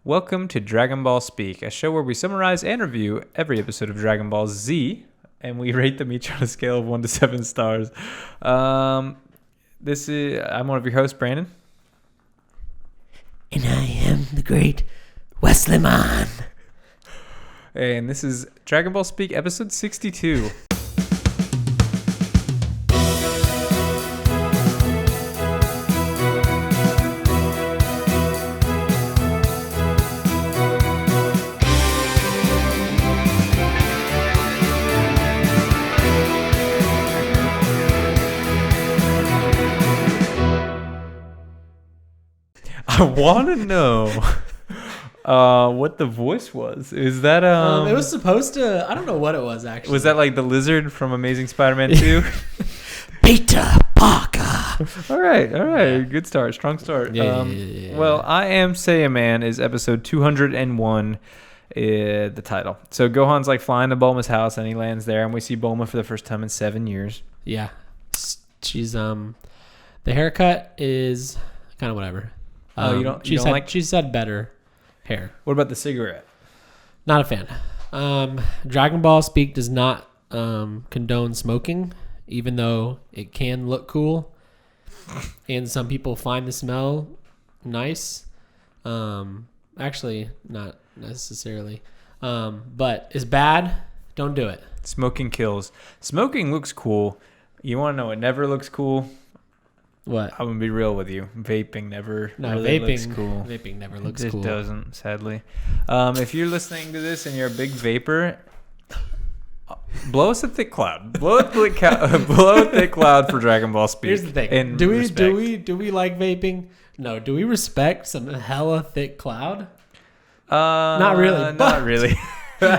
Welcome to Dragonball Speak, a show where we summarize and review every episode of Dragon Ball Z, and we rate them each on a scale of 1 to 7 stars. I'm one of your hosts, Brandon. And I am the Great Saiyaman. And this is Dragon Ball Speak, episode 62. I want to know what the voice was. Is that it was supposed to. I don't know what it was actually. Was that like the lizard from Amazing Spider-Man 2? Peter Parker. All right. Good start. Strong start. Yeah. Well, I Am Saiyaman is episode 201. The title. So Gohan's like flying to Bulma's house and he lands there, and we see Bulma for the first time in 7 years. Yeah, she's the haircut is kind of whatever. She's had better hair. What about the cigarette? Not a fan. Dragonball Speak does not condone smoking, even though it can look cool, and some people find the smell nice. Actually, not necessarily. But it's bad. Don't do it. Smoking kills. Smoking looks cool. You want to know what never looks cool? What? I'm gonna be real with you. Vaping never really looks cool. Vaping never looks cool. It doesn't, sadly. If you're listening to this and you're a big vapor, blow us a thick cloud. Blow a thick cloud for Dragon Ball Speak. Here's the thing. Do we like vaping? No. Do we respect some hella thick cloud? Not really. Not really.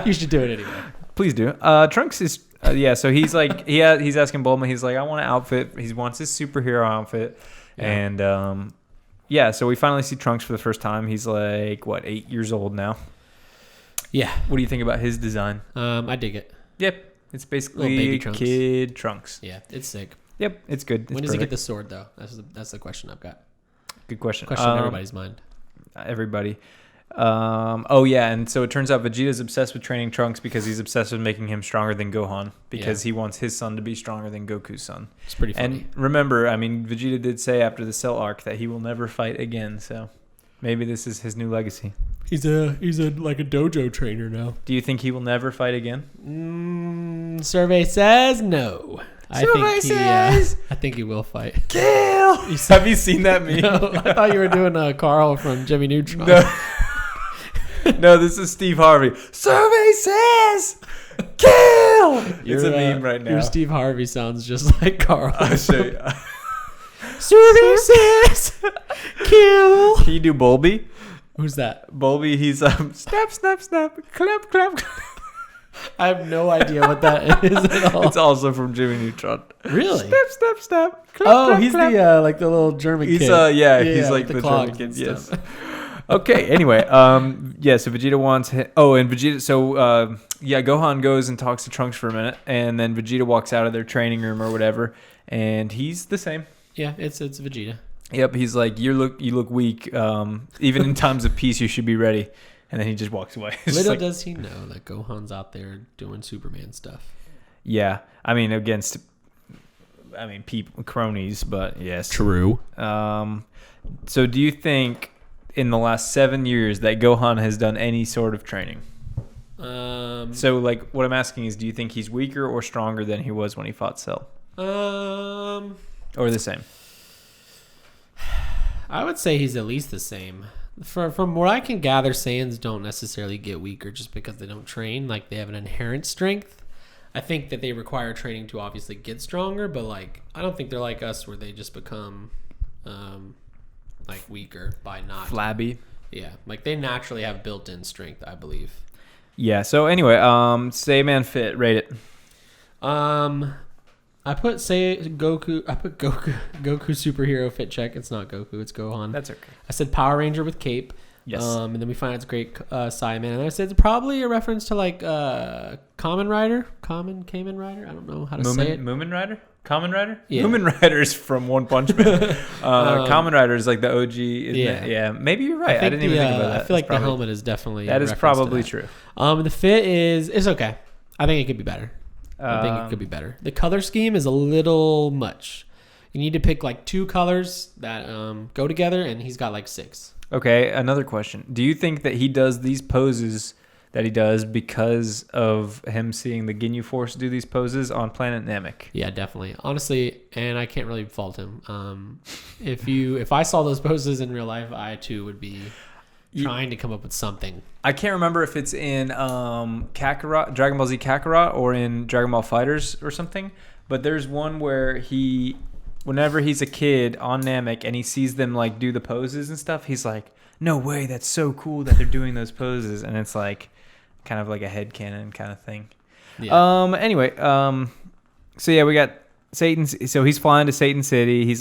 You should do it anyway. Please do. Trunks is. So he's like he's asking Bulma. He's like, I want an outfit. He wants his superhero outfit, and so we finally see Trunks for the first time. He's like 8 years old now. Yeah. What do you think about his design? I dig it. Yep, it's basically kid Trunks. Yeah, it's sick. Yep, it's good. When does he get the sword though? That's the question I've got. Good question. Question in everybody's mind. Everybody. And so it turns out Vegeta's obsessed with training Trunks because he's obsessed with making him stronger than Gohan because he wants his son to be stronger than Goku's son. It's pretty funny. And remember, Vegeta did say after the Cell arc that he will never fight again, so maybe this is his new legacy. He's like a dojo trainer now. Do you think he will never fight again? Survey says no. Survey says I think he will fight. Kill! Have you seen that meme? No, I thought you were doing Carl from Jimmy Neutron. No. No, this is Steve Harvey. Survey says kill! It's a meme right now. Your Steve Harvey sounds just like Carl. I'll show you. Survey says kill. Can you do Bulby? Who's that? Bulby, he's snap, snap, snap, clap, clap, clap. I have no idea what that is at all. It's also from Jimmy Neutron. Really? Snap, snap, snap. Clap, clap, he's clap. the little German kid. He's like the German kid. Yes. Okay. Anyway, so Vegeta wants. Gohan goes and talks to Trunks for a minute, and then Vegeta walks out of their training room or whatever, and he's the same. Yeah, it's Vegeta. Yep, he's like, you look weak. Even in times of peace, you should be ready. And then he just walks away. Little does he know that Gohan's out there doing Superman stuff. Yeah, against people, cronies, but yes, true. So do you think in the last 7 years that Gohan has done any sort of training? So what I'm asking is, do you think he's weaker or stronger than he was when he fought Cell? Or the same? I would say he's at least the same. From what I can gather, Saiyans don't necessarily get weaker just because they don't train. Like, they have an inherent strength. I think that they require training to obviously get stronger, but I don't think they're like us where they just become weaker by not flabby. Yeah, they naturally have built-in strength, I believe. Yeah. So anyway, Saiyaman fit, rate it. I put Goku superhero fit check. It's not Goku, it's Gohan. That's okay. I said Power Ranger with cape. Yes. And then we find out it's Great Saiyaman. And I said it's probably a reference to like Kamen Rider. I don't know how to say it. Moomin Rider? Kamen Rider? Yeah. Moomin Rider's from One Punch Man. Kamen Rider is like the OG. Isn't it? Yeah. Maybe you're right. I didn't even think about that. I feel like the helmet is definitely that is probably true. The fit it's okay. I think it could be better. The color scheme is a little much. You need to pick like 2 colors that go together, and he's got like 6. Okay, another question. Do you think that he does these poses that he does because of him seeing the Ginyu Force do these poses on Planet Namek? Yeah, definitely. Honestly, and I can't really fault him. If I saw those poses in real life, I too would be trying to come up with something. I can't remember if it's in Kakarot, Dragon Ball Z Kakarot, or in Dragon Ball Fighters or something, but there's one where whenever he's a kid on Namek and he sees them like do the poses and stuff, he's like, no way, that's so cool that they're doing those poses. And it's like kind of like a headcanon kind of thing. Yeah. Anyway, so yeah, we got Satan. So he's flying to Satan City. He's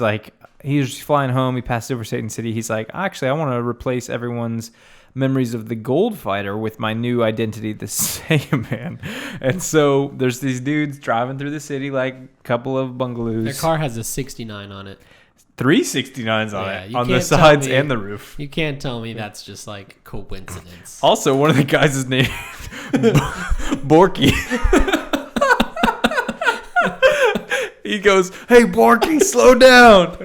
flying home. He passes over Satan City. He's like, actually, I want to replace everyone's memories of the Gold Fighter with my new identity, the Saiyaman. And so there's these dudes driving through the city like a couple of bungalows. Their car has a 69 on it. 3 69s on it, on the sides and the roof. You can't tell me that's just like coincidence. Also, one of the guys is named Borky. He goes, hey, Borky, slow down.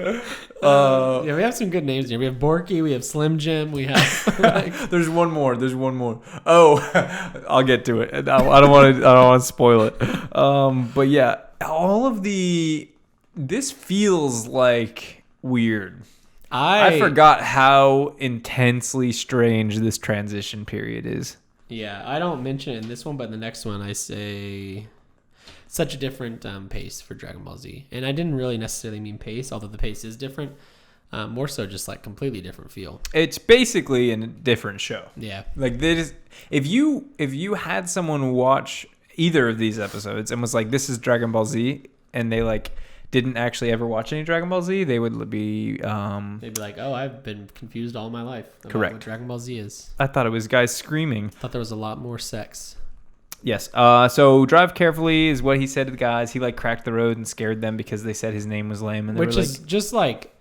Yeah, we have some good names here. We have Borky, we have Slim Jim, we have There's one more. Oh, I'll get to it. I don't want to spoil it. But yeah, this feels like weird. I forgot how intensely strange this transition period is. Yeah, I don't mention it in this one, but in the next one I say such a different pace for Dragon Ball Z. And I didn't really necessarily mean pace, although the pace is different. More so just like completely different feel. It's basically a different show. Yeah. Like this, if you had someone watch either of these episodes and was like, this is Dragon Ball Z, and they like didn't actually ever watch any Dragon Ball Z, they would be they'd be like, oh, I've been confused all my life about correct. What Dragon Ball Z is. I thought it was guys screaming. I thought there was a lot more sex. Yes. So drive carefully is what he said to the guys. He like cracked the road and scared them because they said his name was lame, and they which is just like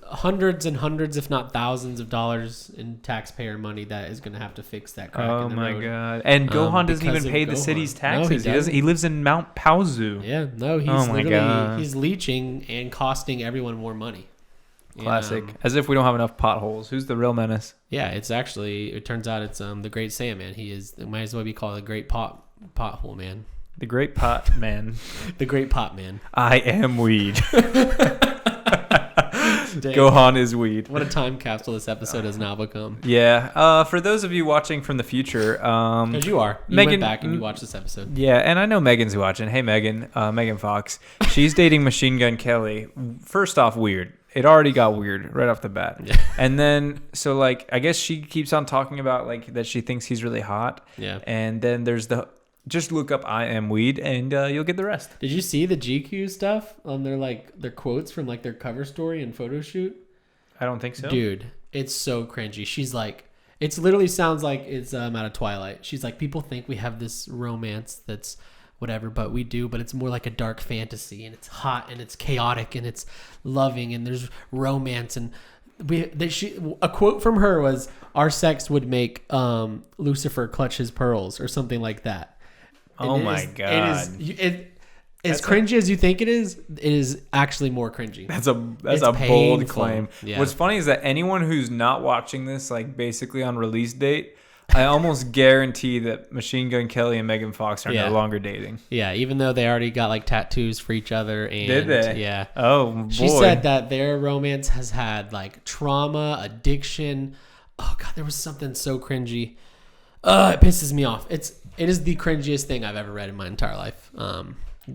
hundreds and hundreds, if not thousands of dollars in taxpayer money that is going to have to fix that crack in the road. Oh my god. And Gohan doesn't even pay the city's taxes. No, he doesn't. He lives in Mount Pauzu. Yeah, no, he's leeching and costing everyone more money. Classic. As if we don't have enough potholes. Who's the real menace? Yeah, it turns out it's the Great Saiyaman. It might as well be called the Great Pothole Man. The Great Pot Man. The Great Pot Man. I am weed. Gohan is weed. What a time capsule this episode has now become. Yeah. For those of you watching from the future, because you went back and you watched this episode. Yeah, and I know Megan's watching. Hey, Megan. Megan Fox. She's dating Machine Gun Kelly. First off, weird. It already got weird right off the bat. Yeah. And then, so like, I guess she keeps on talking about like that she thinks he's really hot. Yeah. And then there's just look up I am weed and you'll get the rest. Did you see the GQ stuff on their quotes from like their cover story and photo shoot? I don't think so. Dude, it's so cringy. She's like, it literally sounds like it's out of Twilight. She's like, people think we have this romance that's whatever, but we do, but it's more like a dark fantasy, and it's hot and it's chaotic and it's loving and there's romance, and a quote from her was, our sex would make Lucifer clutch his pearls or something like that. And oh my god! As cringy as you think it is actually more cringy. That's a bold claim. Yeah. What's funny is that anyone who's not watching this, like basically on release date, I almost guarantee that Machine Gun Kelly and Megan Fox are no longer dating. Yeah, even though they already got like tattoos for each other. And, did they? Yeah. Oh boy. She said that their romance has had like trauma, addiction. Oh god, there was something so cringy. It pisses me off. It is the cringiest thing I've ever read in my entire life.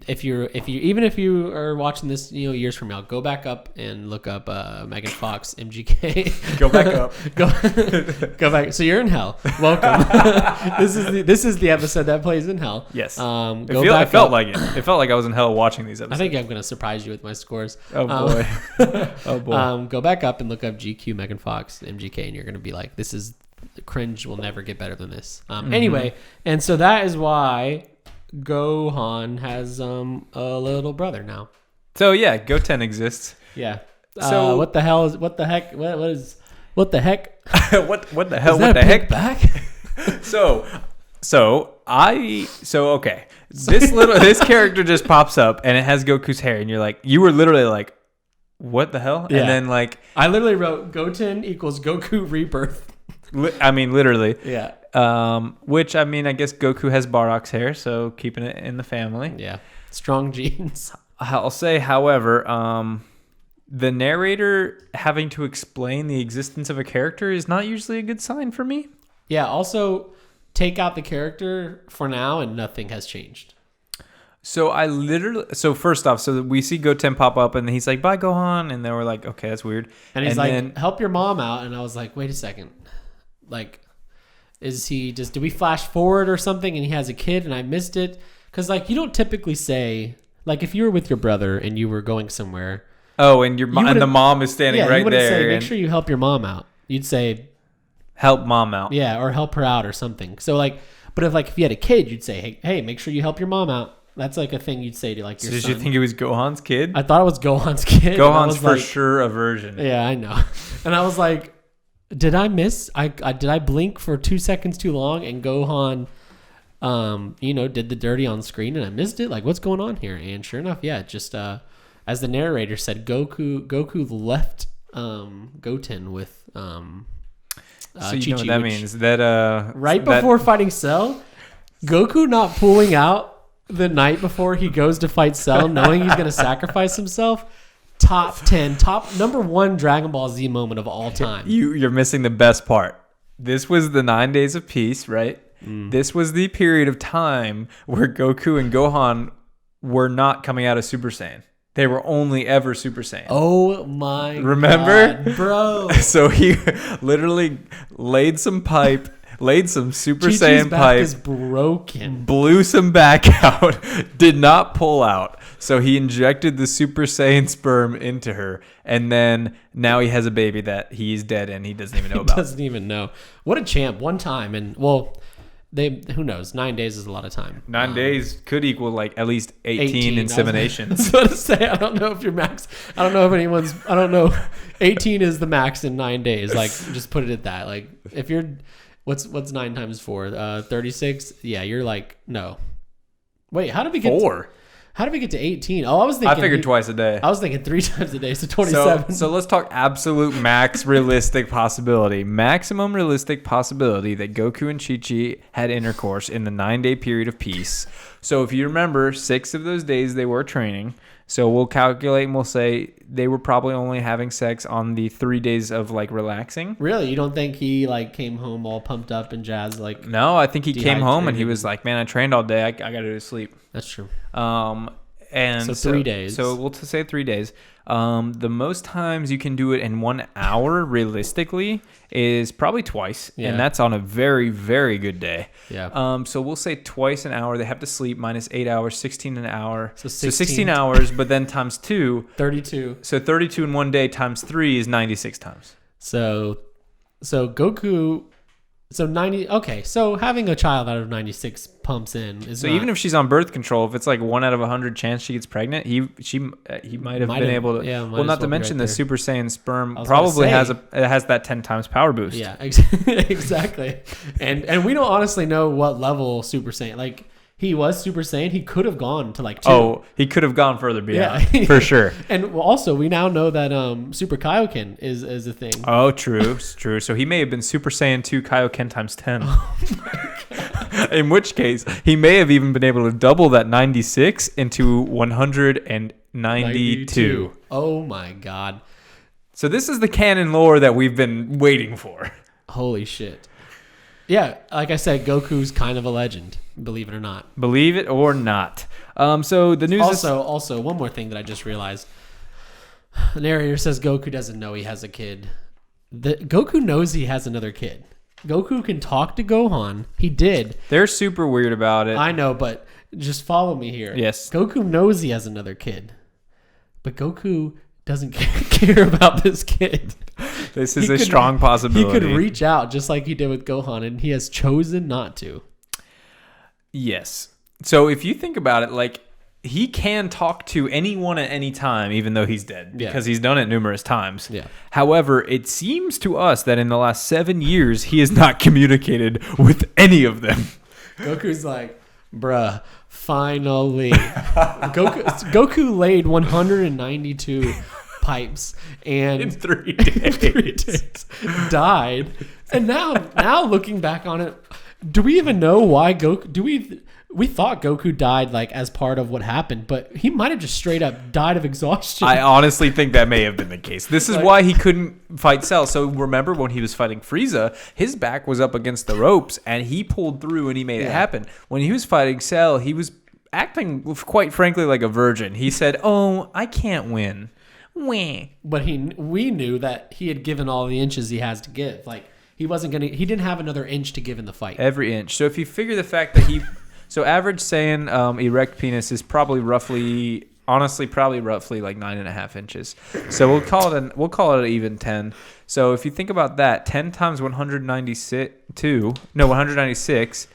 if you are watching this, years from now, go back up and look up Megan Fox MGK. Go back up. Go back. So you're in hell. Welcome. This is the episode that plays in hell. Yes. It felt like it. It felt like I was in hell watching these episodes. I think I'm gonna surprise you with my scores. Oh boy. Oh boy. Go back up and look up GQ Megan Fox MGK, and you're gonna be like, this is cringe. Will never get better than this. Anyway, and so that is why Gohan has a little brother now. So yeah, Goten exists. Yeah. So what the heck? What the heck? what the hell? Is that what the a heck? back? Okay. This character just pops up and it has Goku's hair, and you were literally like, what the hell? Yeah. And then like I literally wrote Goten equals Goku rebirth. I mean, literally. Yeah. Which, I mean, I guess Goku has Bardock's hair, so keeping it in the family. Yeah. Strong genes. I'll say, however, the narrator having to explain the existence of a character is not usually a good sign for me. Yeah. Also, take out the character for now, and nothing has changed. So first off, so we see Goten pop up, and he's like, "Bye, Gohan," and then we're like, "Okay, that's weird." And he's like, "Help your mom out," and I was like, "Wait a second, like." Did we flash forward or something and he has a kid and I missed it? Because you don't typically say, if you were with your brother and you were going somewhere. Oh, and the mom is standing right you wouldn't there. Say, make sure you help your mom out. You'd say, help mom out. Yeah, or help her out or something. So but if you had a kid, you'd say, hey, make sure you help your mom out. That's a thing you'd say to your son. Did you think it was Gohan's kid? I thought it was Gohan's kid. Gohan's for sure a virgin. Yeah, I know. And I was like, did I miss? Did I blink for 2 seconds too long and Gohan, did the dirty on screen and I missed it? What's going on here? And sure enough, yeah, just as the narrator said, Goku left Goten with so Chi-Chi, what that means? That before fighting Cell, Goku not pulling out the night before he goes to fight Cell, knowing he's going to sacrifice himself. Top number 1 Dragon Ball Z moment of all time. You're missing the best part. This was the 9 days of peace, right? This was the period of time where Goku and Gohan were not coming out of Super Saiyan. They were only ever Super Saiyan. Oh my Remember? God, bro. So he literally laid some Super Chi-Chi's Saiyan back pipe. is broken. Blew some back out. Did not pull out. So he injected the Super Saiyan sperm into her. And then now he has a baby that he's dead and he doesn't even know about. He doesn't even know. What a champ. One time. And who knows? 9 days is a lot of time. 9 days could equal at least 18 inseminations. I was about to say, I don't know if your max. I don't know. 18 is the max in 9 days. Just put it at that. If you're, what's 9 times 4? 36. Yeah, you're no. Wait, how did we get 4? How did we get to 18? Oh, I was thinking. I figured twice a day. I was thinking 3 times a day, so 27. So let's talk absolute max realistic possibility. Maximum realistic possibility that Goku and Chi-Chi had intercourse in the 9-day period of peace. So if you remember, 6 of those days they were training. So we'll calculate and we'll say they were probably only having sex on the 3 days of relaxing. Really? You don't think he came home all pumped up and jazzed No, I think he came home and he was like, "Man, I trained all day. I got to go to sleep." That's true. And so 3 days. So we'll say 3 days. The most times you can do it in 1 hour realistically is probably twice, and that's on a very, very good day. Yeah. So we'll say twice an hour. They have to sleep minus 8 hours, 16 an hour. So 16 hours, but then times 2. 32. So 32 in 1 day times 3 is 96 times. So Goku. So 90. Okay, so having a child out of 96 pumps in is so even if she's on birth control, if it's 1 out of 100 chance she gets pregnant, he might have been able to. Yeah, well, not to mention the Super Saiyan sperm probably probably has that 10 times power boost. Yeah, exactly. and we don't honestly know what level Super Saiyan He was Super Saiyan. He could have gone to 2. Oh, he could have gone further beyond, for sure. And also, we now know that Super Kaioken is a thing. Oh, true. It's true. So he may have been Super Saiyan 2 Kaioken times 10. Oh my God. In which case, he may have even been able to double that 96 into 192. Oh my God. So this is the canon lore that we've been waiting for. Holy shit. Yeah, like I said, Goku's kind of a legend, believe it or not. Believe it or not. So the news also, one more thing that I just realized. The narrator says Goku doesn't know he has a kid. Goku knows he has another kid. Goku can talk to Gohan. He did. They're super weird about it. I know, but just follow me here. Yes. Goku knows he has another kid. But Goku doesn't care about this kid. This is a strong possibility. He could reach out just like he did with Gohan, and he has chosen not to. Yes. So if you think about it, like, he can talk to anyone at any time, even though he's dead, because he's done it numerous times. Yeah. However, it seems to us that in the last 7 years, he has not communicated with any of them. Goku's like, bruh, finally. Goku laid 192 pipes and in 3 days. Died. And now looking back on it, do we even know why Goku? We thought Goku died like as part of what happened, but he might have just straight up died of exhaustion. I honestly think that may have been the case. This is why he couldn't fight Cell. So remember when he was fighting Frieza, his back was up against the ropes and he pulled through and he made it happen. When he was fighting Cell, he was acting quite frankly like a virgin. He said, "Oh, I can't win." But we knew that he had given all the inches he has to give. Like he didn't have another inch to give in the fight. Every inch. So if you figure the fact that so average Saiyan erect penis is probably roughly like 9.5 inches. So we'll call it an even 10. So if you think about that, 10 times 196,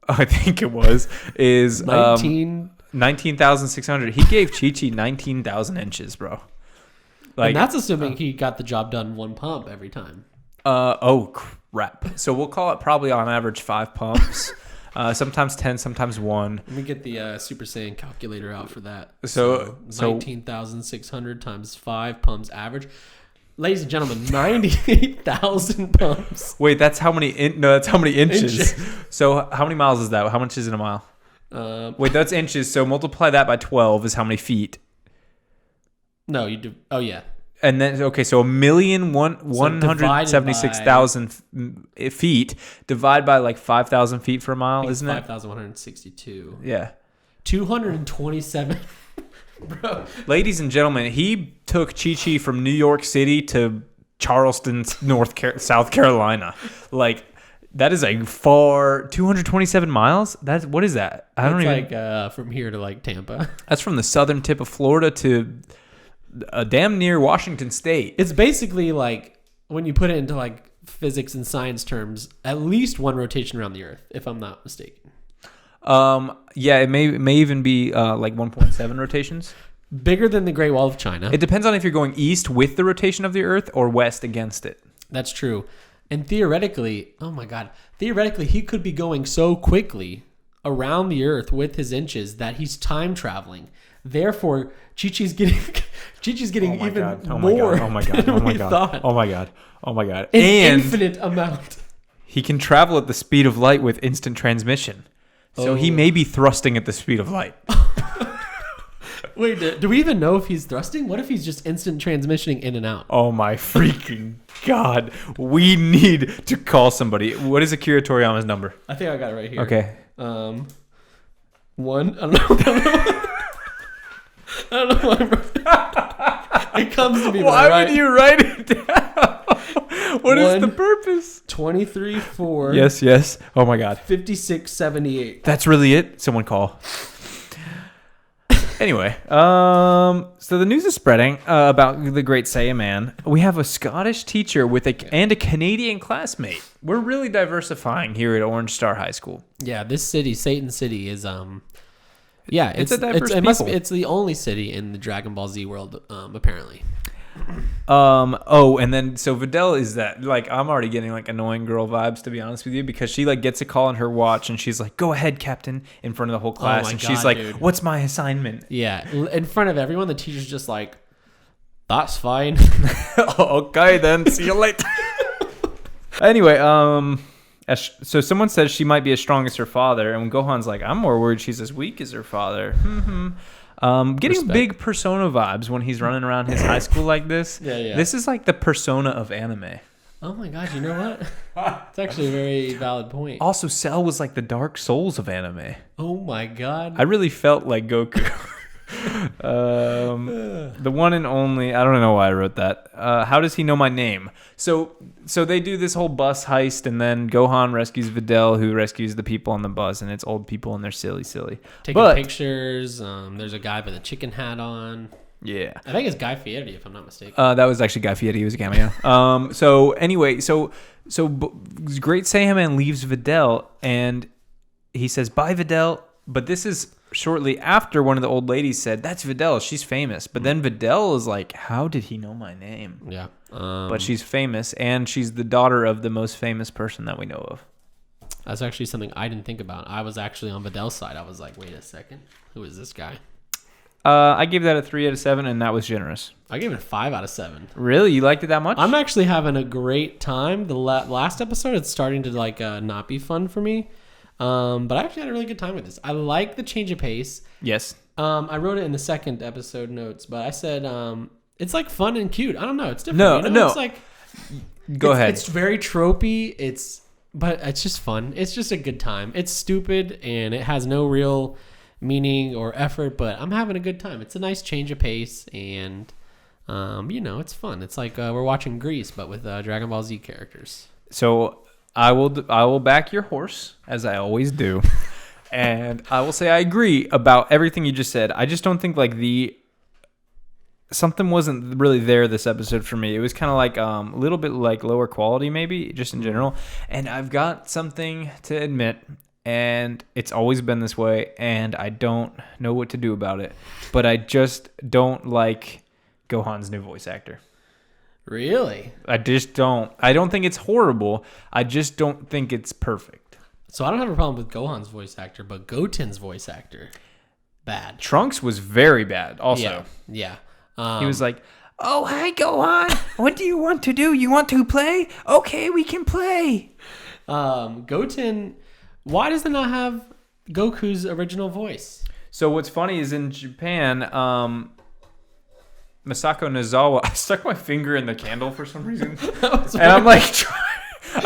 I think it was, is 19,600. He gave Chi-Chi 19,000 inches, bro. Like, and that's assuming he got the job done one pump every time. Oh crap. So we'll call it probably on average 5 pumps. Sometimes 10, sometimes 1. Let me get the Super Saiyan calculator out for that. So 19,600 times 5 pumps average. Ladies and gentlemen, 98,000 pumps. Wait, that's how many? That's how many inches. So how many miles is that? How much is in a mile? Wait, that's inches. So multiply that by 12 is how many feet? No, you do. Oh yeah. And then so 1,176,000 feet divide by like 5,000 feet for a mile, isn't it? 5,162. Yeah. 227. Bro. Ladies and gentlemen, he took Chi-Chi from New York City to Charleston, South Carolina. Like, that is a far 227 miles. What is that? I don't even. Like from here to like Tampa. That's from the southern tip of Florida to damn near Washington State. It's basically like when you put it into like physics and science terms, at least one rotation around the Earth, if I'm not mistaken. Yeah, it may even be like 1.7 rotations. Bigger than the Great Wall of China. It depends on if you're going east with the rotation of the Earth or west against it. That's true. And theoretically, oh my God, he could be going so quickly around the Earth with his inches that he's time traveling. Therefore, Chi-Chi's getting even more than we thought. Oh my God. An infinite amount. He can travel at the speed of light with instant transmission. So he may be thrusting at the speed of light. Wait, do we even know if he's thrusting? What if he's just instant transmissioning in and out? Oh my freaking God. We need to call somebody. What is Akira Toriyama's number? I think I got it right here. Okay. 1. I don't know. I don't know why I wrote it. It comes to me. Why would you write it down? What is the purpose? 23, 4. Yes. Oh my God. 56, 78. That's really it? Someone call. Anyway, so the news is spreading about the Great Saiyaman. We have a Scottish teacher and a Canadian classmate. We're really diversifying here at Orange Star High School. Yeah, this city, Satan City, is it's a diverse people. It's the only city in the Dragon Ball Z world, apparently. And then so Videl is that, like, I'm already getting like annoying girl vibes, to be honest with you, because she like gets a call on her watch and she's like, "Go ahead, Captain," in front of the whole class, and she's like, dude, "What's my assignment?" Yeah, in front of everyone, the teacher's just like, "That's fine." Okay, then see you later. Anyway, so someone says she might be as strong as her father, and when Gohan's like, "I'm more worried she's as weak as her father." Getting Respect. big Persona vibes when he's running around his high school like this. Yeah. This is like the Persona of anime. Oh my gosh, you know what? It's actually a very valid point. Also, Cell was like the Dark Souls of anime. Oh my god. I really felt like Goku. The one and only. I don't know why I wrote that. How does he know my name? So they do this whole bus heist, and then Gohan rescues Videl, who rescues the people on the bus, and it's old people, and they're silly. Taking pictures. There's a guy with a chicken hat on. Yeah. I think it's Guy Fieri, if I'm not mistaken. That was actually Guy Fieri. He was a cameo. So anyway, so Great Saiyaman leaves Videl, and he says, "Bye, Videl." But this is shortly after one of the old ladies said, "That's Videl. She's famous." But then Videl is like, "How did he know my name?" Yeah. But she's famous, and she's the daughter of the most famous person that we know of. That's actually something I didn't think about. I was actually on Videl's side. I was like, wait a second. Who is this guy? I gave that a 3 out of 7, and that was generous. I gave it a 5 out of 7. Really? You liked it that much? I'm actually having a great time. The last episode, it's starting to not be fun for me. But I actually had a really good time with this. I like the change of pace. Yes. I wrote it in the second episode notes, but I said it's like fun and cute. I don't know. It's different. No. It's like Go ahead. It's very tropey. But it's just fun. It's just a good time. It's stupid and it has no real meaning or effort, but I'm having a good time. It's a nice change of pace, and it's fun. It's like we're watching Grease, but with Dragon Ball Z characters. So I will back your horse, as I always do, and I will say I agree about everything you just said. I just don't think something wasn't really there this episode for me. It was kind of like a little bit like lower quality, maybe just in general. And I've got something to admit. And it's always been this way, and I don't know what to do about it. But I just don't like Gohan's new voice actor. Really? I just don't. I don't think it's horrible. I just don't think it's perfect. So I don't have a problem with Gohan's voice actor, but Goten's voice actor, bad. Trunks was very bad also. Yeah. He was like, "Oh, hey, Gohan. What do you want to do? You want to play? Okay, we can play." Goten... Why does it not have Goku's original voice? So what's funny is in Japan, Masako Nozawa. I stuck my finger in the candle for some reason, and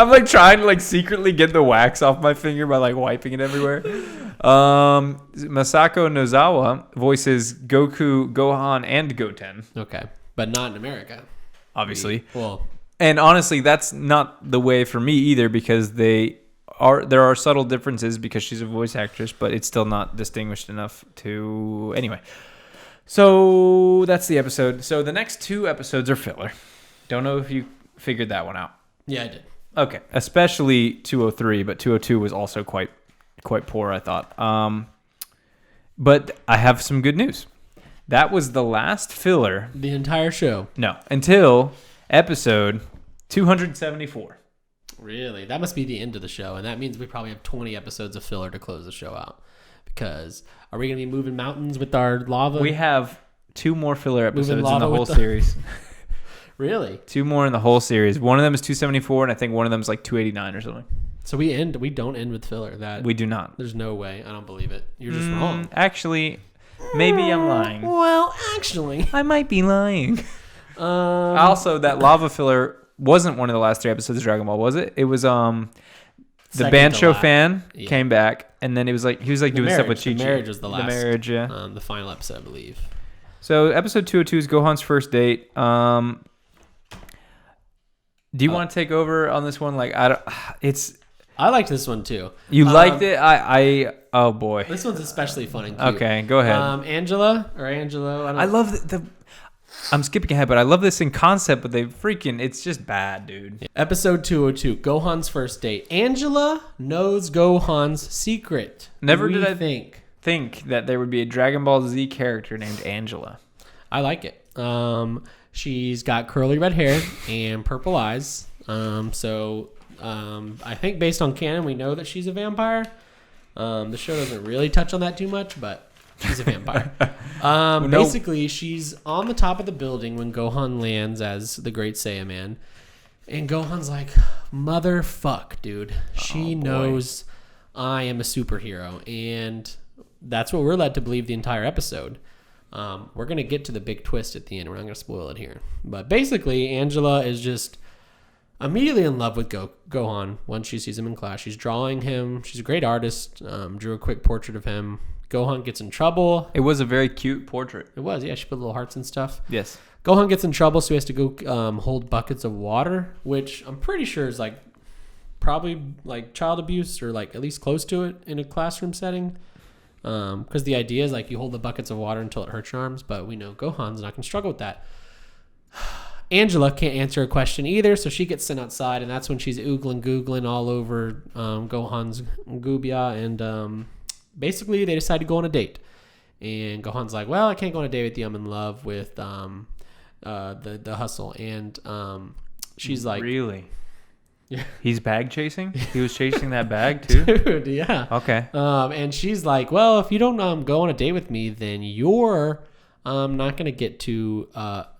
I'm trying to secretly get the wax off my finger by wiping it everywhere. Masako Nozawa voices Goku, Gohan, and Goten. Okay, but not in America, obviously. Well, and honestly, that's not the way for me either, because there are subtle differences because she's a voice actress, but it's still not distinguished enough to... Anyway, so that's the episode. So the next 2 episodes are filler. Don't know if you figured that one out. Yeah, I did. Okay, especially 203, but 202 was also quite poor, I thought. But I have some good news. That was the last filler. The entire show? No, until episode 274. Really? That must be the end of the show, and that means we probably have 20 episodes of filler to close the show out. Because are we going to be moving mountains with our lava? We have 2 more filler episodes in the whole series. Really? 2 more in the whole series. One of them is 274, and I think one of them is 289 or something. So we don't end with filler. We do not. There's no way. I don't believe it. You're just wrong. Actually, maybe I'm lying. Well, actually, I might be lying. Also, that lava filler wasn't one of the last 3 episodes of Dragon Ball, was it? It was the Bancho fan came back, and then it was he was doing stuff with Chi-Chi. The marriage was the last. The marriage, yeah. The final episode, I believe. So episode 202 is Gohan's first date. Do you want to take over on this one? I liked this one too. You liked it? Oh boy. This one's especially fun and cute. Okay, go ahead. Angela or Angelo. I love the I'm skipping ahead, but I love this in concept, but it's just bad, dude. Yeah. Episode 202, Gohan's first date. Angela knows Gohan's secret. Never did I think that there would be a Dragon Ball Z character named Angela. I like it. She's got curly red hair and purple eyes. So I think based on canon, we know that she's a vampire. The show doesn't really touch on that too much, but she's a vampire. Basically, she's on the top of the building when Gohan lands as the Great Saiyaman. And Gohan's like, motherfuck, dude. She knows I am a superhero. And that's what we're led to believe the entire episode. We're going to get to the big twist at the end. We're not going to spoil it here. But basically, Angela is just immediately in love with Gohan once she sees him in class. She's drawing him. She's a great artist. Drew a quick portrait of him. Gohan gets in trouble. It was a very cute portrait. It was, yeah. She put little hearts and stuff. Yes. Gohan gets in trouble, so he has to go hold buckets of water, which I'm pretty sure is like probably like child abuse or like at least close to it in a classroom setting. Because the idea is like you hold the buckets of water until it hurts your arms, but we know Gohan's not going to struggle with that. Angela can't answer a question either, so she gets sent outside, and that's when she's googling all over Gohan's Gubia, and basically they decide to go on a date. And Gohan's like, well, I can't go on a date with you. I'm in love with the hustle. And she's like... Really? Yeah. He's bag chasing? He was chasing that bag too? Dude, yeah. Okay. And she's like, well, if you don't go on a date with me, then you're not going to get to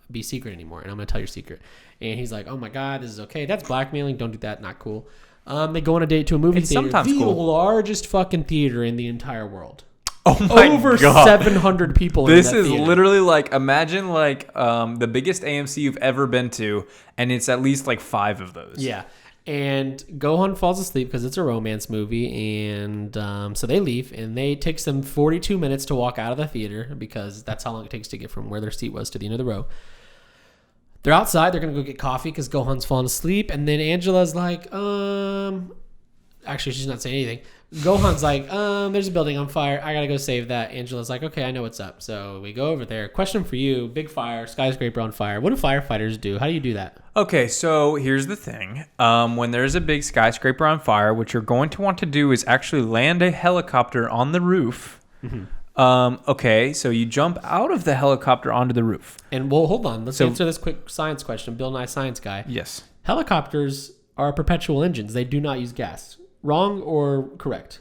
be secret anymore. And I'm going to tell your secret. And he's like, oh my God, this is okay. That's blackmailing. Don't do that. Not cool. They go on a date to a movie theater. Sometimes the cool. largest fucking theater in the entire world. Oh my Over God. 700 people This in that is theater. literally like, imagine like the biggest AMC you've ever been to, and it's at least like 5 of those. Yeah. And Gohan falls asleep because it's a romance movie. And so they leave, and it takes them 42 minutes to walk out of the theater because that's how long it takes to get from where their seat was to the end of the row. They're outside. They're going to go get coffee because Gohan's fallen asleep. And then Angela's like, actually, she's not saying anything. Gohan's like, there's a building on fire. I got to go save that. Angela's like, okay, I know what's up. So we go over there. Question for you. Big fire, skyscraper on fire. What do firefighters do? How do you do that? Okay, so here's the thing. When there's a big skyscraper on fire, what you're going to want to do is actually land a helicopter on the roof. Mm-hmm. Okay, so you jump out of the helicopter onto the roof. And well, hold on. Let's answer this quick science question. Bill Nye Science Guy. Yes. Helicopters are perpetual engines. They do not use gas. Wrong or correct?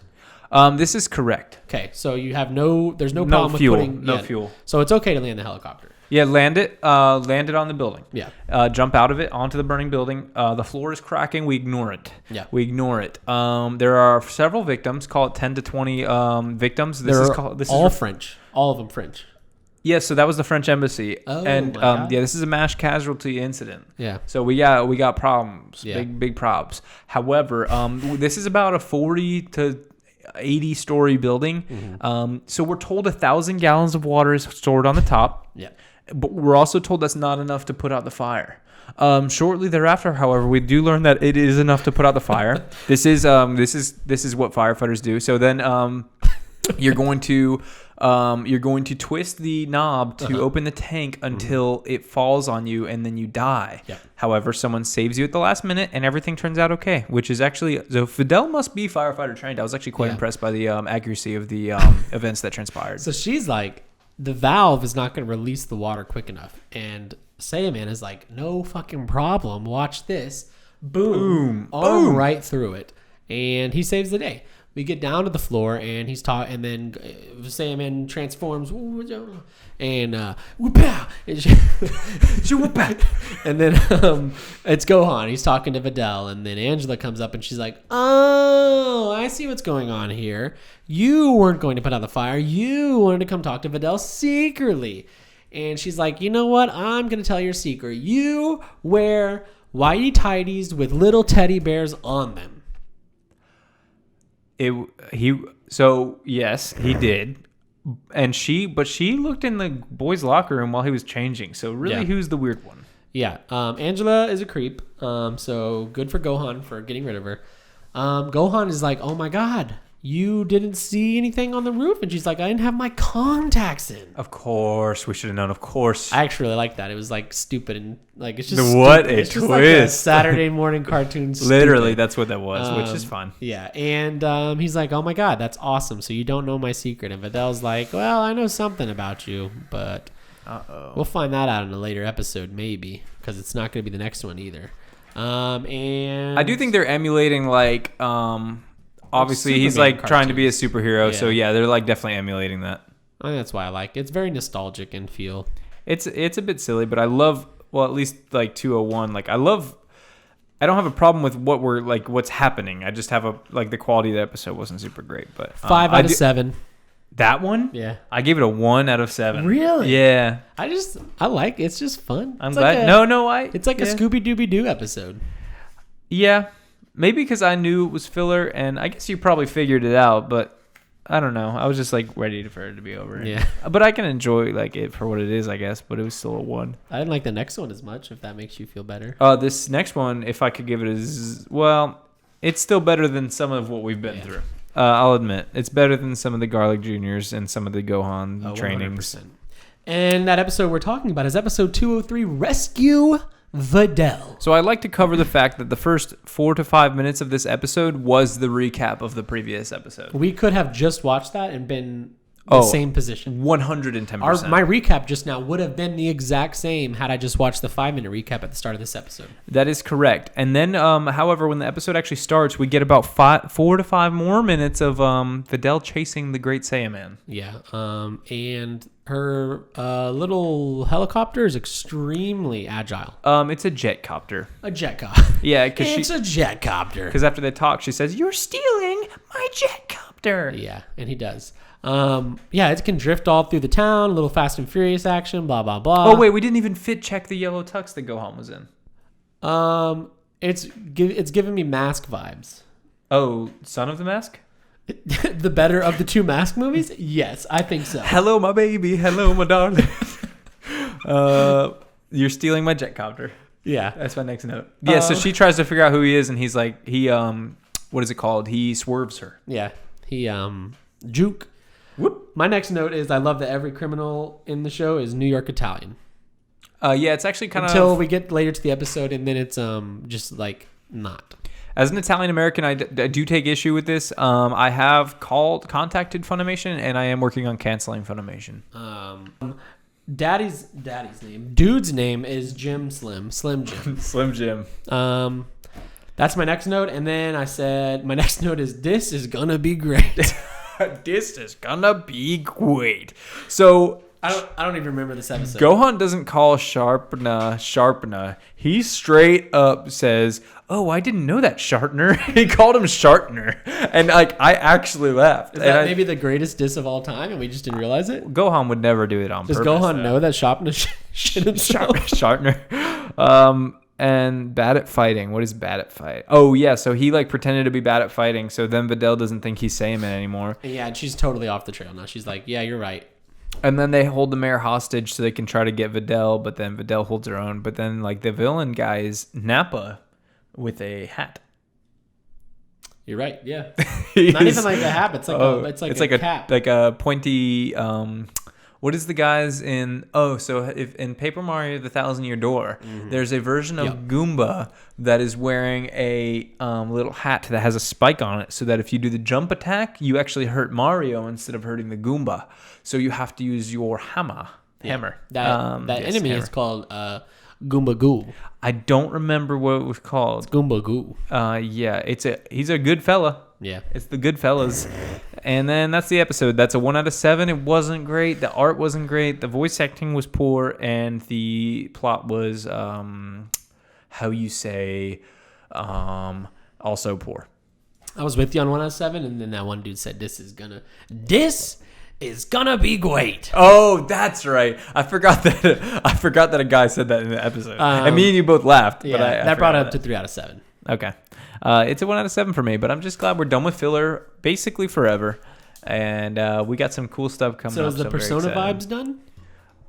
This is correct. Okay, so you have there's no problem with putting... No fuel. So it's okay to land the helicopter. Yeah, land it on the building. Yeah. Jump out of it onto the burning building. The floor is cracking. We ignore it. Yeah. We ignore it. There are several victims. Call it 10 to 20 victims. This is French. All of them French. Yeah, so that was the French embassy. Oh, and my God. yeah, this is a mass casualty incident. Yeah. So we got problems. Yeah. Big problems. However, this is about a 40 to 80 story building. Mm-hmm. So we're told 1,000 gallons of water is stored on the top. Yeah. But we're also told that's not enough to put out the fire. Shortly thereafter, however, we do learn that it is enough to put out the fire. This is what firefighters do. So then you're going to twist the knob to open the tank until it falls on you, and then you die. Yeah. However, someone saves you at the last minute, and everything turns out okay. Which is actually, so Fidel must be firefighter trained. I was actually quite impressed by the accuracy of the events that transpired. So she's like, the valve is not going to release the water quick enough, and Saiyaman is like, no fucking problem. Watch this. Boom. Arm right through it, and he saves the day. We get down to the floor, and he's taught, and then Saiyaman transforms, and and then it's Gohan. He's talking to Videl, and then Angela comes up, and she's like, "Oh, I see what's going on here. You weren't going to put out the fire. You wanted to come talk to Videl secretly." And she's like, "You know what? I'm going to tell your secret. You wear whitey tighties with little teddy bears on them." Yes, he did. And she looked in the boys' locker room while he was changing. So really, who's the weird one? Yeah. Angela is a creep. So good for Gohan for getting rid of her. Gohan is like, oh my God, you didn't see anything on the roof? And she's like, I didn't have my contacts in. Of course. We should have known. Of course. I actually really like that. It was like stupid and like, it's just what stupid. a It's twist. just like a Saturday morning cartoon. Literally, stupid. that's what that was, which is fun. Yeah. And he's like, oh my God, that's awesome. So you don't know my secret. And Videl's like, well, I know something about you, but we'll find that out in a later episode, maybe, because it's not going to be the next one either. And I do think they're emulating like obviously Superman he's like trying to be a cartoons. superhero, Yeah. so yeah, they're like definitely emulating that. I think that's why I like it. It's very nostalgic in feel. It's a bit silly, but I love, well, at least like 201. Like I don't have a problem with what's happening. I just have the quality of the episode wasn't super great, but 5 out of 7. That one? Yeah. I gave it a 1 out of 7. Really? Yeah. I like it's just fun. I'm It's glad. Like No, it's like a yeah. Scooby Dooby Doo episode. Yeah, maybe because I knew it was filler, and I guess you probably figured it out, but I don't know. I was just like ready for it to be over. Yeah. But I can enjoy like it for what it is, I guess. But it was still a 1. I didn't like the next one as much, if that makes you feel better. This next one, if I could give it well, it's still better than some of what we've been through. I'll admit. It's better than some of the Garlic Juniors and some of the Gohan trainings. 100%. And that episode we're talking about is episode 203, Rescue Videl. So I'd like to cover the fact that the first 4 to 5 minutes of this episode was the recap of the previous episode. We could have just watched that and been the same position. 110%. My recap just now would have been the exact same had I just watched the 5-minute recap at the start of this episode. That is correct. And then, however, when the episode actually starts, we get about 4 to 5 more minutes of Videl chasing the Great Saiyaman. Yeah. And her little helicopter is extremely agile. It's a jet copter. A jet copter. Yeah, because it's a jet copter. Because after they talk, she says, "You're stealing my jet copter." Yeah, and he does. It can drift all through the town, a little Fast and Furious action, blah, blah, blah. Oh, wait, we didn't even check the yellow tux that Gohan was in. It's giving me Mask vibes. Oh, Son of the Mask? The better of the 2 Mask movies? Yes, I think so. Hello, my baby. Hello, my darling. You're stealing my jet copter. Yeah. That's my next note. Yeah, so she tries to figure out who he is, and he's like, what is it called? He swerves her. Yeah. He, juke. Whoop. My next note is I love that every criminal in the show is New York Italian. Yeah, it's actually kind of... Until we get later to the episode, and then it's just like not. As an Italian American, I do take issue with this. I have contacted Funimation, and I am working on canceling Funimation. Daddy's name, dude's name is Jim Slim Jim. Slim Jim. That's my next note, and then I said my next note is this is gonna be great. This is gonna be great. So I don't even remember this episode. Gohan doesn't call Sharpener. He straight up says, "Oh, I didn't know that, Sharpener." He called him Sharpener, and like I actually laughed. Is that maybe the greatest diss of all time, and we just didn't realize it? Gohan would never do it on purpose. Does Gohan know that Sharpener shit himself? Sharpener. And bad at fighting. What is bad at fight? Oh, yeah. So he like pretended to be bad at fighting. So then Videl doesn't think he's Saiyaman anymore. Yeah, and she's totally off the trail now. She's like, yeah, you're right. And then they hold the mayor hostage so they can try to get Videl. But then Videl holds her own. But then like the villain guy is Nappa with a hat. You're right. Yeah. Not even like a hat. It's like a cap. Like a pointy... what is the guys in... Oh, so if in Paper Mario The 1,000-Year Door, there's a version of Goomba that is wearing a little hat that has a spike on it so that if you do the jump attack, you actually hurt Mario instead of hurting the Goomba. So you have to use your hammer. That enemy is called Goomba Goo. I don't remember what it was called. It's Goomba Goo. Yeah, he's a good fella. Yeah. It's the good fellas. And then that's the episode. That's a 1 out of 7. It wasn't great. The art wasn't great. The voice acting was poor. And the plot was, also poor. I was with you on 1 out of 7. And then that one dude said, this is gonna be great. Oh, that's right. I forgot that a guy said that in the episode. And me and you both laughed. Yeah, but that brought it up to 3 out of 7. Okay. It's a 1 out of 7 for me, but I'm just glad we're done with filler basically forever. And we got some cool stuff coming up. So is the Persona vibes done?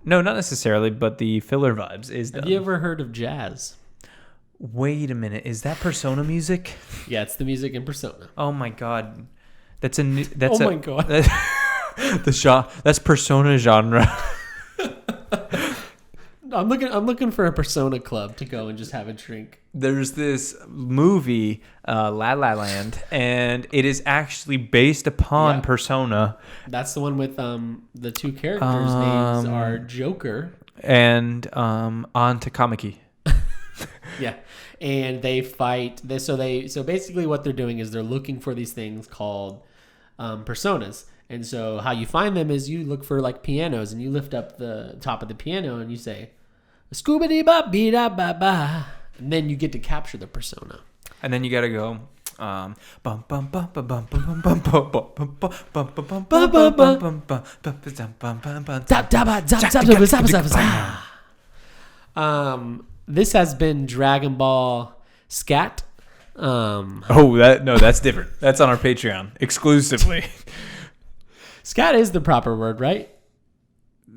No, not necessarily, but the filler vibes is done. Have you ever heard of jazz? Wait a minute. Is that Persona music? Yeah, it's the music in Persona. Oh my god. That's my god. That's Persona genre. I'm looking for a Persona club to go and just have a drink. There's this movie, La La Land, and it is actually based upon Persona. That's the one with the 2 characters' names are Joker and Anta Kamiki. Yeah, and they fight. So basically, what they're doing is they're looking for these things called personas. And so how you find them is you look for like pianos, and you lift up the top of the piano and you say, "Scoobity ba bee da ba ba," and then you get to capture the persona. And then you gotta go. This has been Dragon Ball Scat. That's different. That's on our Patreon exclusively. Scat is the proper word, right?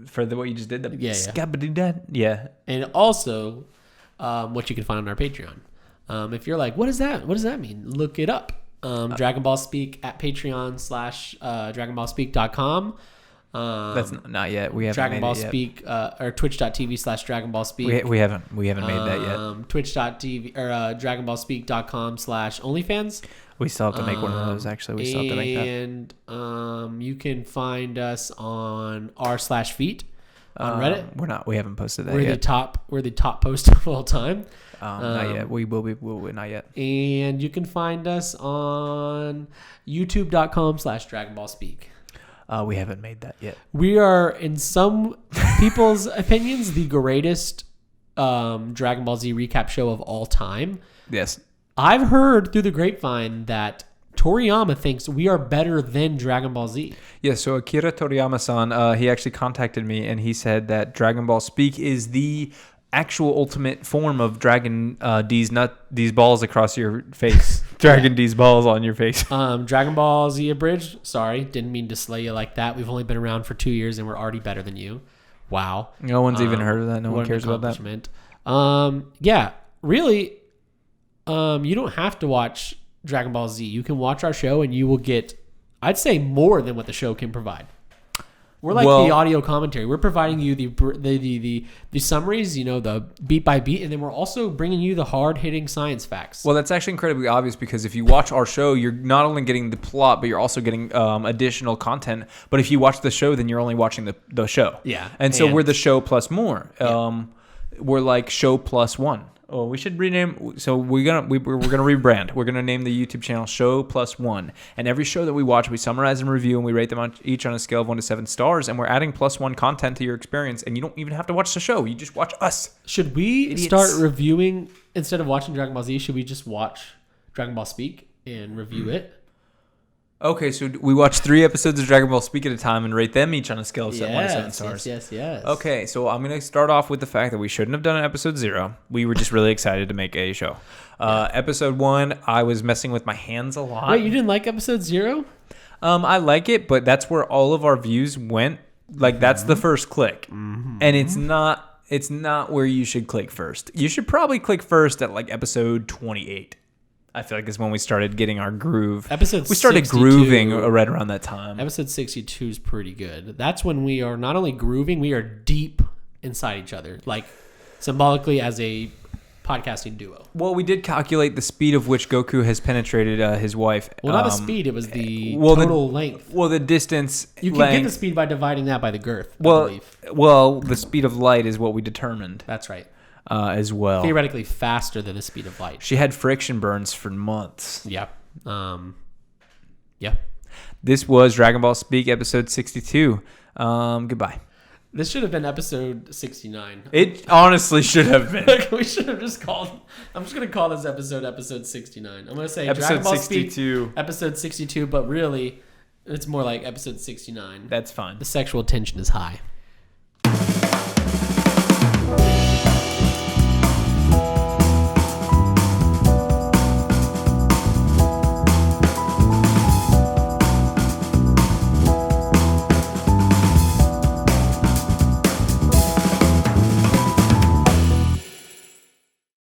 For what you just did? Yeah. Yeah. And also, what you can find on our Patreon. If you're like, what is that? What does that mean? Look it up. Dragonball Speak at Patreon / DragonballSpeak.com. That's not yet. We haven't Dragonball made it Speak or Twitch.tv / Dragonball Speak. We haven't made that yet. Twitch.tv or DragonballSpeak.com / OnlyFans. We still have to make one of those. Actually, we still have to make that. And you can find us on r/feet on Reddit. We haven't posted that yet. We're the top post of all time. Not yet. We will be. Not yet. And you can find us on youtube.com / Dragonball Speak. We haven't made that yet. We are, in some people's opinions, the greatest Dragon Ball Z recap show of all time. Yes. I've heard through the grapevine that Toriyama thinks we are better than Dragon Ball Z. Yeah, so Akira Toriyama-san, he actually contacted me and he said that Dragon Ball Speak is the actual ultimate form of Dragon D's balls across your face. Dragon D's balls on your face. Dragon Ball Z Abridged. Sorry, didn't mean to slay you like that. We've only been around for 2 years and we're already better than you. Wow. No one's even heard of that. No one cares about that. Yeah, really, you don't have to watch Dragon Ball Z. You can watch our show and you will get, I'd say, more than what the show can provide. We're like the audio commentary. We're providing you the summaries, the beat by beat, and then we're also bringing you the hard-hitting science facts. Well, that's actually incredibly obvious because if you watch our show, you're not only getting the plot, but you're also getting additional content. But if you watch the show, then you're only watching the show. Yeah. And so we're the show plus more. Yeah. We're like show plus one. Oh, we should rename. So we're gonna rebrand. We're gonna name the YouTube channel Show Plus One. And every show that we watch, we summarize and review, and we rate them each on a scale of 1 to 7 stars. And we're adding +1 content to your experience. And you don't even have to watch the show. You just watch us. Should we start reviewing instead of watching Dragon Ball Z? Should we just watch Dragon Ball Speak and review it? Okay, so we watch 3 episodes of Dragon Ball Speak at a time and rate them each on a scale of 1 to 7 stars. Yes. Okay, so I'm going to start off with the fact that we shouldn't have done an episode 0. We were just really excited to make a show. Episode 1, I was messing with my hands a lot. Wait, you didn't like episode 0? I like it, but that's where all of our views went. Like, that's the first click. Mm-hmm. And it's not where you should click first. You should probably click first at like episode 28. I feel like is when we started getting our groove. We started grooving right around that time. Episode 62 is pretty good. That's when we are not only grooving, we are deep inside each other, like symbolically as a podcasting duo. Well, we did calculate the speed of which Goku has penetrated his wife. Well, not the speed; it was the total length. Well, the distance. You can get the speed by dividing that by the girth. Well, the speed of light is what we determined. That's right. As well. Theoretically faster than the speed of light. She had friction burns for months. Yep. This was Dragon Ball Speak episode 62. Goodbye. This should have been episode 69. It honestly should have been. We should have just called. I'm just going to call this episode 69. I'm going to say episode Dragon Ball 62. Speak episode 62, but really, it's more like episode 69. That's fine. The sexual tension is high.